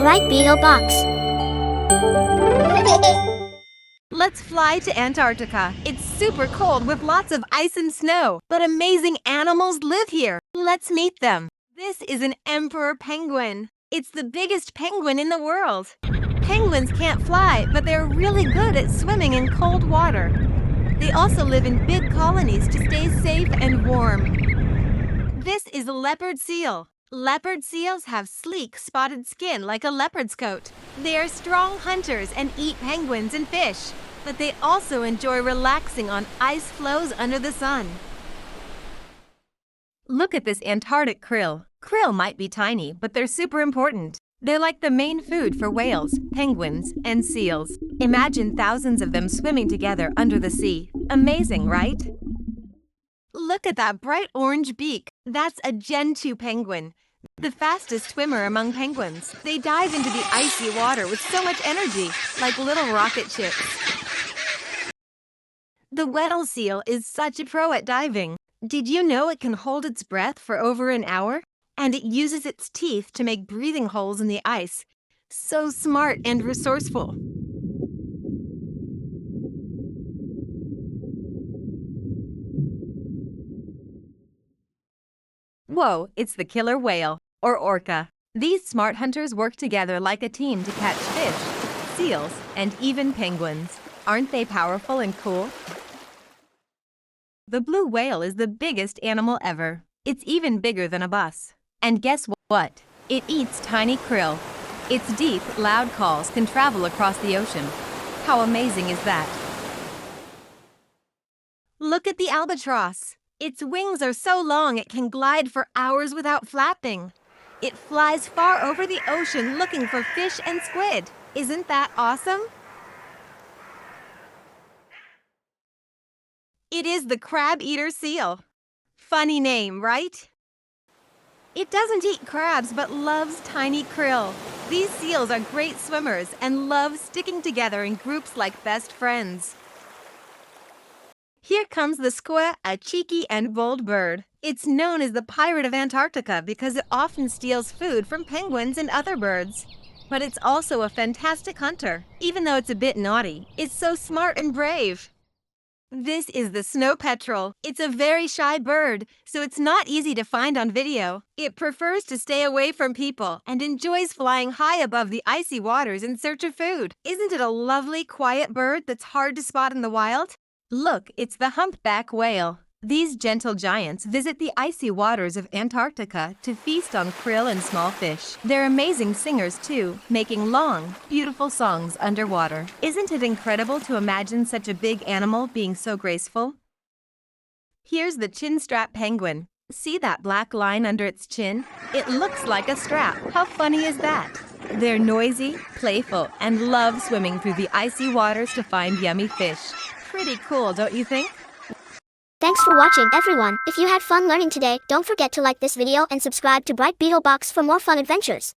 bright Beetle box. Let's fly to Antarctica. It's super cold with lots of ice and snow, but amazing animals live here. Let's meet them. This is an emperor penguin. It's the biggest penguin in the world. Penguins can't fly, but they're really good at swimming in cold water. They also live in big colonies to stay safe and warm. This is a leopard seal. Leopard seals have sleek, spotted skin like a leopard's coat. They are strong hunters and eat penguins and fish, but they also enjoy relaxing on ice floes under the sun. Look at this Antarctic krill. Krill might be tiny, but they're super important. They're like the main food for whales, penguins, and seals. Imagine thousands of them swimming together under the sea. Amazing, right? Look at that bright orange beak. That's a Gentoo penguin, the fastest swimmer among penguins. They dive into the icy water with so much energy, like little rocket ships. The Weddell seal is such a pro at diving. Did you know it can hold its breath for over an hour? And it uses its teeth to make breathing holes in the ice. So smart and resourceful. Whoa, it's the killer whale, or orca. These smart hunters work together like a team to catch fish, seals, and even penguins. Aren't they powerful and cool? The blue whale is the biggest animal ever. It's even bigger than a bus. And guess what? It eats tiny krill. Its deep, loud calls can travel across the ocean. How amazing is that? Look at the albatross. Its wings are so long it can glide for hours without flapping. It flies far over the ocean looking for fish and squid. Isn't that awesome? It is the Crabeater Seal. Funny name, right? It doesn't eat crabs but loves tiny krill. These seals are great swimmers and love sticking together in groups like best friends. Here comes the Skua, a cheeky and bold bird. It's known as the pirate of Antarctica because it often steals food from penguins and other birds. But it's also a fantastic hunter. Even though it's a bit naughty, it's so smart and brave. This is the snow petrel. It's a very shy bird, so it's not easy to find on video. It prefers to stay away from people and enjoys flying high above the icy waters in search of food. Isn't it a lovely, quiet bird that's hard to spot in the wild? Look, it's the humpback whale. These gentle giants visit the icy waters of Antarctica to feast on krill and small fish. They're amazing singers too, making long, beautiful songs underwater. Isn't it incredible to imagine such a big animal being so graceful? Here's the Chinstrap Penguin. See that black line under its chin? It looks like a strap. How funny is that? They're noisy, playful, and love swimming through the icy waters to find yummy fish. Pretty cool, don't you think? Thanks for watching, everyone. If you had fun learning today, don't forget to like this video and subscribe to Bright Beetle Box for more fun adventures.